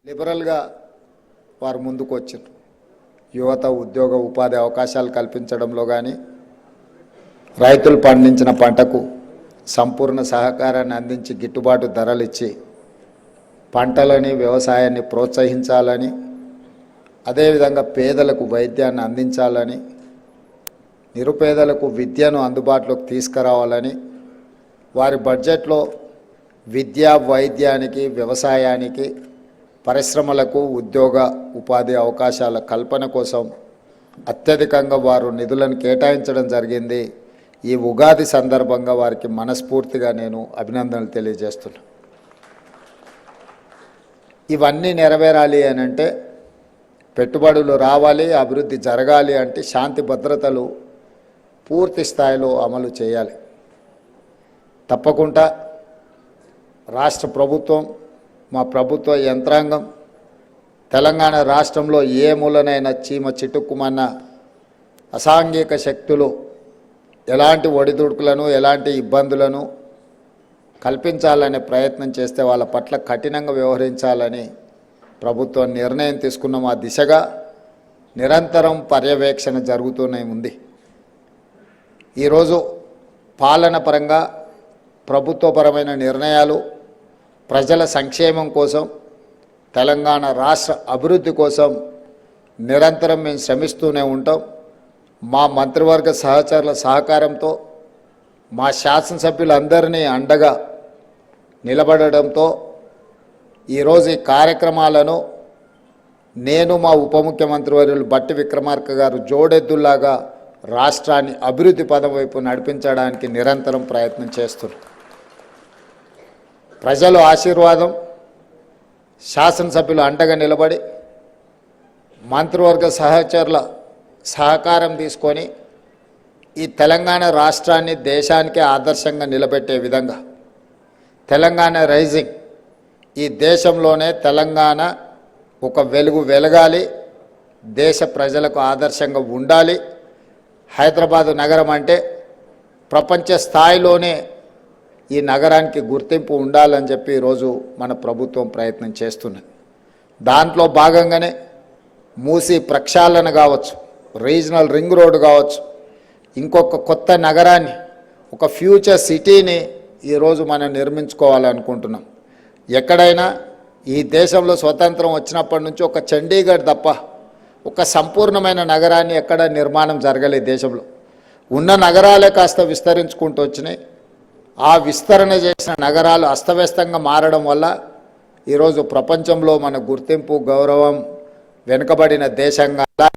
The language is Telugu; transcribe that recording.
లిబరల్గా వారు ముందుకు వచ్చారు. యువత ఉద్యోగ ఉపాధి అవకాశాలు కల్పించడంలో కానీ, రైతులు పండించిన పంటకు సంపూర్ణ సహకారాన్ని అందించి గిట్టుబాటు ధరలు ఇచ్చి పంటలని వ్యవసాయాన్ని ప్రోత్సహించాలని, అదేవిధంగా పేదలకు వైద్యాన్ని అందించాలని, నిరుపేదలకు విద్యను అందుబాటులోకి తీసుకురావాలని వారి బడ్జెట్లో విద్యా వైద్యానికి, వ్యవసాయానికి, పరిశ్రమలకు ఉద్యోగ ఉపాధి అవకాశాల కల్పన కోసం అత్యధికంగా వారు నిధులను కేటాయించడం జరిగింది. ఈ ఉగాది సందర్భంగా వారికి మనస్ఫూర్తిగా నేను అభినందనలు తెలియజేస్తున్నాను. ఇవన్నీ నెరవేరాలి అని అంటే, పెట్టుబడులు రావాలి, అభివృద్ధి జరగాలి అంటే శాంతి భద్రతలు పూర్తి స్థాయిలో అమలు చేయాలి. తప్పకుండా రాష్ట్ర ప్రభుత్వం, మా ప్రభుత్వ యంత్రాంగం తెలంగాణ రాష్ట్రంలో ఏ మూలనైనా చీమ చిటుక్కుమన్న అసాంఘిక శక్తులు ఎలాంటి ఒడిదుడుకులను, ఎలాంటి ఇబ్బందులను కల్పించాలనే ప్రయత్నం చేస్తే వాళ్ళ పట్ల కఠినంగా వ్యవహరించాలని ప్రభుత్వం నిర్ణయం తీసుకున్న ఆ దిశగా నిరంతరం పర్యవేక్షణ జరుగుతూనే ఉంది. ఈరోజు పాలన పరంగా ప్రభుత్వపరమైన నిర్ణయాలు ప్రజల సంక్షేమం కోసం, తెలంగాణ రాష్ట్ర అభివృద్ధి కోసం నిరంతరం మేము శ్రమిస్తూనే ఉంటాం. మా మంత్రివర్గ సహచరుల సహకారంతో, మా శాసనసభ్యులందరినీ అండగా నిలబడడంతో ఈరోజు ఈ కార్యక్రమాలను నేను, మా ఉప ముఖ్యమంత్రి వర్యులు బట్టి విక్రమార్క గారు జోడెద్దుల్లాగా రాష్ట్రాన్ని అభివృద్ధి పదం వైపు నడిపించడానికి నిరంతరం ప్రయత్నం చేస్తున్నారు. ప్రజల ఆశీర్వాదం, శాసనసభ్యులు అండగా నిలబడి మంత్రివర్గ సహచరుల సహకారం తీసుకొని ఈ తెలంగాణ రాష్ట్రాన్ని దేశానికే ఆదర్శంగా నిలబెట్టే విధంగా తెలంగాణ రైజింగ్, ఈ దేశంలోనే తెలంగాణ ఒక వెలుగు వెలగాలి, దేశ ప్రజలకు ఆదర్శంగా ఉండాలి. హైదరాబాదు నగరం అంటే ప్రపంచ స్థాయిలోనే ఈ నగరానికి గుర్తింపు ఉండాలని చెప్పి ఈరోజు మన ప్రభుత్వం ప్రయత్నం చేస్తున్నది. దాంట్లో భాగంగానే మూసీ ప్రక్షాళన కావచ్చు, రీజనల్ రింగ్ రోడ్ కావచ్చు, ఇంకొక కొత్త నగరాన్ని, ఒక ఫ్యూచర్ సిటీని ఈరోజు మనం నిర్మించుకోవాలనుకుంటున్నాం. ఎక్కడైనా ఈ దేశంలో స్వతంత్రం వచ్చినప్పటి నుంచి ఒక చండీగఢ్ తప్ప ఒక సంపూర్ణమైన నగరాన్ని ఎక్కడ నిర్మాణం జరగలేదు. దేశంలో ఉన్న నగరాలే కాస్త విస్తరించుకుంటూ వచ్చినాయి. ఆ విస్తరణ చేసిన నగరాలు అస్తవ్యస్తంగా మారడం వల్ల ఈరోజు ప్రపంచంలో మన గుర్తింపు, గౌరవం వెనుకబడిన దేశంగా